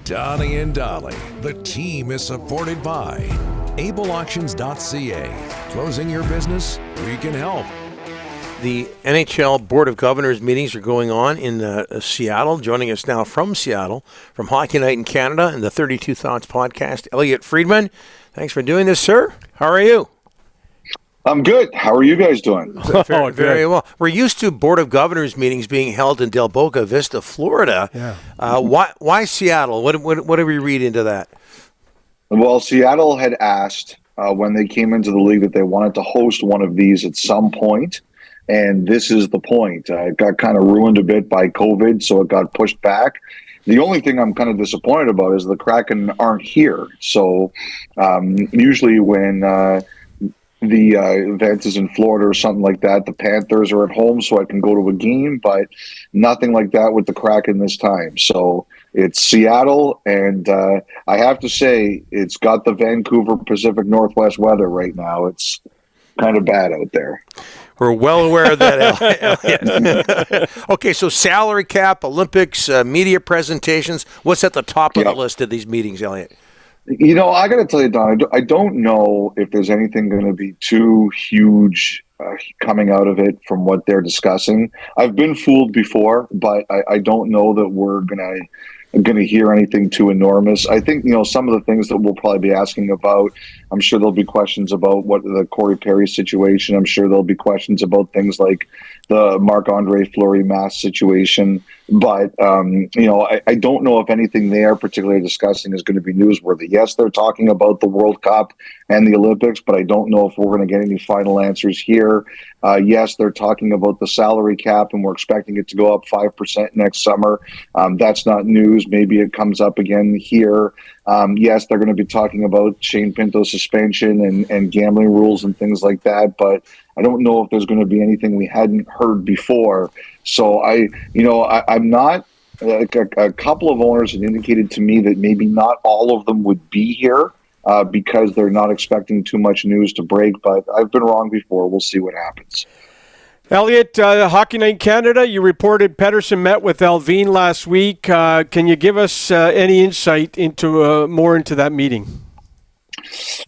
Donnie and Dolly. The team is supported by ableauctions.ca. Closing your business? We can help. The NHL Board of Governors meetings are going on in Seattle. Joining us now from Seattle, from Hockey Night in Canada and the 32 Thoughts podcast, Elliotte Friedman. Thanks for doing this, sir. How are you? I'm good. How are you guys doing? Very well. We're used to Board of Governors meetings being held in Del Boca Vista, Florida. Yeah. Why Seattle? What do we read into that? Well, Seattle had asked when they came into the league that they wanted to host one of these at some point. And this is the point. It got kind of ruined a bit by COVID, so it got pushed back. The only thing I'm kind of disappointed about is the Kraken aren't here. So usually when the event is in Florida or something like that, the Panthers are at home so I can go to a game, but nothing like that with the Kraken this time. So it's Seattle, and I have to say it's got the Vancouver Pacific Northwest weather right now. It's kind of bad out there. We're well aware of that, Elliot. Okay, so salary cap, Olympics, media presentations. What's at the top of the list of these meetings, Elliot? You know, I got to tell you, Don, I don't know if there's anything going to be too huge coming out of it from what they're discussing. I've been fooled before, but I don't know that we're going to hear anything too enormous. I think, some of the things that we'll probably be asking about, I'm sure there'll be questions about what the Corey Perry situation. I'm sure there'll be questions about things like the Marc-Andre Fleury mask situation. But, I don't know if anything they are particularly discussing is going to be newsworthy. Yes, they're talking about the World Cup and the Olympics, but I don't know if we're going to get any final answers here. Yes, they're talking about the salary cap, and we're expecting it to go up 5% next summer. That's not news. Maybe it comes up again here. Yes, they're going to be talking about Shane Pinto's suspension and gambling rules and things like that, but I don't know if there's going to be anything we hadn't heard before. So I'm not. A couple of owners had indicated to me that maybe not all of them would be here because they're not expecting too much news to break. But I've been wrong before. We'll see what happens. Elliotte, Hockey Night in Canada, you reported Pettersson met with Alvin last week. Can you give us any insight into more into that meeting?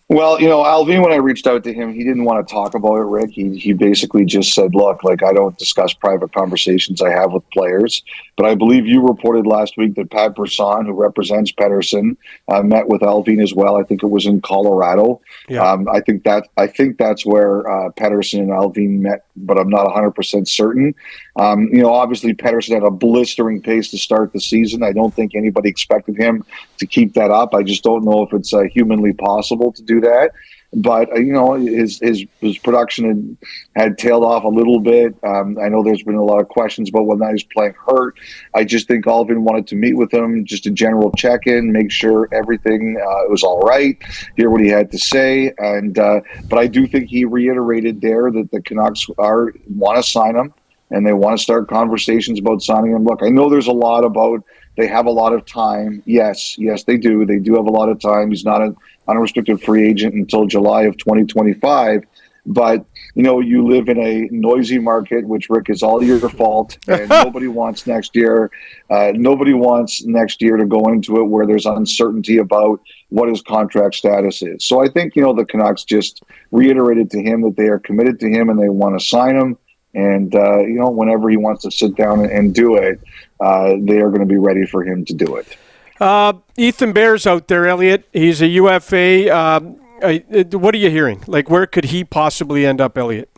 Well, Alvin, when I reached out to him, he didn't want to talk about it, Rick. He basically just said, look, I don't discuss private conversations I have with players. But I believe you reported last week that Pat Brisson, who represents Pettersson, met with Alvin as well. I think it was in Colorado. Yeah. I think that's where Pettersson and Alvin met, but I'm not 100% certain. Obviously Pettersson had a blistering pace to start the season. I don't think anybody expected him to keep that up. I just don't know if it's humanly possible to do that. But his production had tailed off a little bit. I know there's been a lot of questions about whether he's playing hurt. I just think Alvin wanted to meet with him, just a general check-in, make sure everything was all right, hear what he had to say. And but I do think he reiterated there that the Canucks want to sign him, and they want to start conversations about signing him. Look, I know there's a lot about they have a lot of time. Yes, they do. They do have a lot of time. He's not an unrestricted free agent until July of 2025. But, you live in a noisy market, which, Rick, is all your fault. And nobody wants next year. Nobody wants next year to go into it where there's uncertainty about what his contract status is. So I think, the Canucks just reiterated to him that they are committed to him and they want to sign him. And, whenever he wants to sit down and do it, they are going to be ready for him to do it. Ethan Bear's out there, Elliot. He's a UFA. What are you hearing? Where could he possibly end up, Elliot?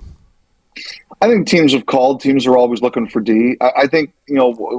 I think teams have called. Teams are always looking for D. I think,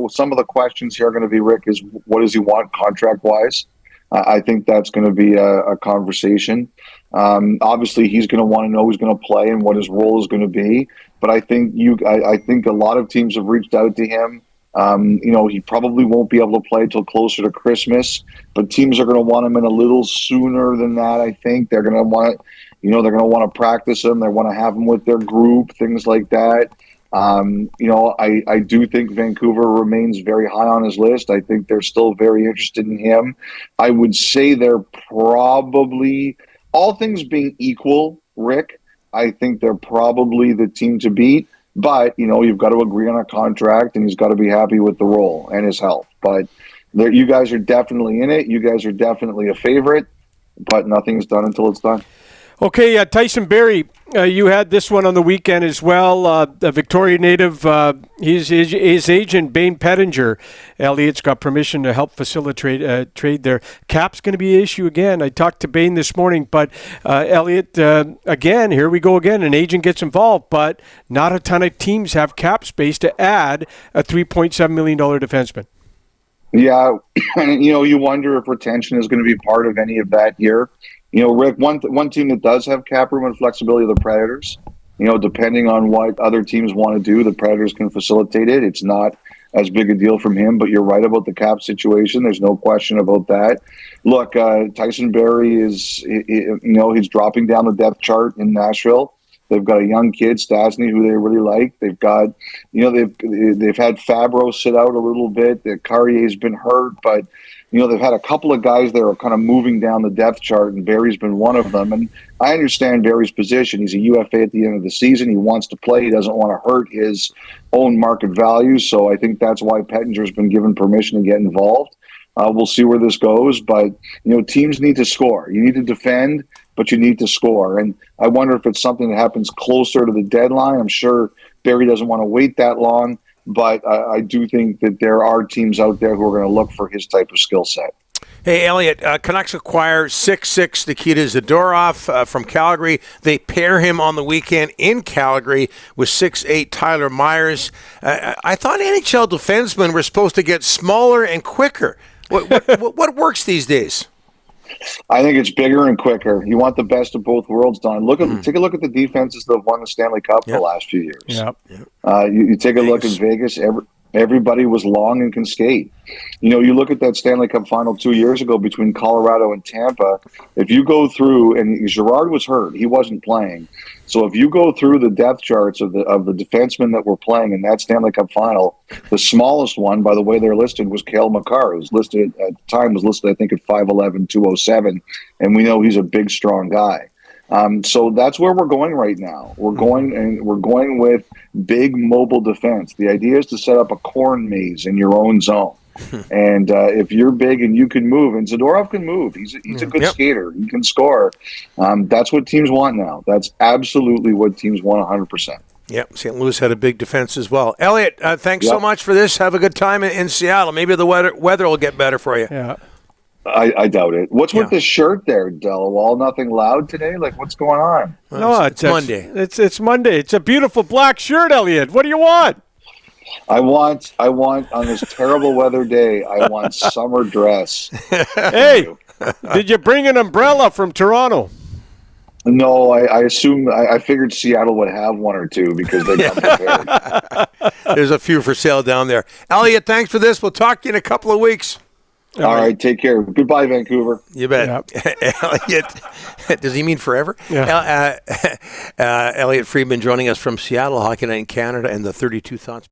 some of the questions here are going to be, Rick, is what does he want contract-wise? I think that's going to be a conversation. Obviously, he's going to want to know who's going to play and what his role is going to be. But I think I think a lot of teams have reached out to him. He probably won't be able to play till closer to Christmas, but teams are going to want him in a little sooner than that. I think they're going to want to practice him. They want to have him with their group, things like that. I do think Vancouver remains very high on his list. I think they're still very interested in him. I would say they're probably, all things being equal, Rick, I think they're probably the team to beat. But, you've got to agree on a contract, and he's got to be happy with the role and his health. But, You guys are definitely in it. You guys are definitely a favorite, but nothing's done until it's done. Okay, Tyson Barrie, you had this one on the weekend as well. A Victoria native, his agent, Bain Pettinger, Elliotte's got permission to help facilitate trade there. Cap's going to be an issue again. I talked to Bain this morning, but Elliotte, again, here we go again. An agent gets involved, but not a ton of teams have cap space to add a $3.7 million defenseman. Yeah, and you wonder if retention is going to be part of any of that here. Rick, one team that does have cap room and flexibility are the Predators. Depending on what other teams want to do, the Predators can facilitate it. It's not as big a deal from him, but you're right about the cap situation. There's no question about that. Look, Tyson Barrie is, he's dropping down the depth chart in Nashville. They've got a young kid, Stasny, who they really like. They've got, they've had Fabro sit out a little bit. Carrier's been hurt, but they've had a couple of guys that are kind of moving down the depth chart, and Barry's been one of them. And I understand Barry's position. He's a UFA at the end of the season. He wants to play. He doesn't want to hurt his own market value. So I think that's why Pettinger's been given permission to get involved. We'll see where this goes. But, teams need to score. You need to defend, but you need to score. And I wonder if it's something that happens closer to the deadline. I'm sure Barry doesn't want to wait that long. But I do think that there are teams out there who are going to look for his type of skill set. Hey, Elliotte, Canucks acquire 6'6" Nikita Zadorov from Calgary. They pair him on the weekend in Calgary with 6'8" Tyler Myers. I thought NHL defensemen were supposed to get smaller and quicker. What works these days? I think it's bigger and quicker. You want the best of both worlds, Don. Take a look at the defenses that have won the Stanley Cup the last few years. Yep. You take a look at Vegas. Everybody was long and can skate. You look at that Stanley Cup final 2 years ago between Colorado and Tampa. If you go through, and Girard was hurt, he wasn't playing. So if you go through the depth charts of the defensemen that were playing in that Stanley Cup final, the smallest one, by the way they're listed, was Cale Makar, who's listed at the time I think at 5'11", 207, and we know he's a big, strong guy. So that's where we're going right now. We're going with big mobile defense. The idea is to set up a corn maze in your own zone. And if you're big and you can move, and Zadorov can move, he's a good skater. He can score. That's what teams want now. That's absolutely what teams want 100%. Yep, St. Louis had a big defense as well. Elliotte, thanks so much for this. Have a good time in Seattle. Maybe the weather will get better for you. Yeah. I doubt it. What's with the shirt there, Del? All nothing loud today? Like, what's going on? No, it's Monday. It's Monday. It's a beautiful black shirt, Elliotte. What do you want? I want on this terrible weather day, I want summer dress. Hey, did you bring an umbrella from Toronto? No, I figured Seattle would have one or two because they come prepared. There's a few for sale down there. Elliotte, thanks for this. We'll talk to you in a couple of weeks. All right, take care. Goodbye, Vancouver. You bet. Yep. Elliotte, does he mean forever? Yeah. Elliotte Friedman joining us from Seattle, Hockey Night in Canada, and the 32 Thoughts.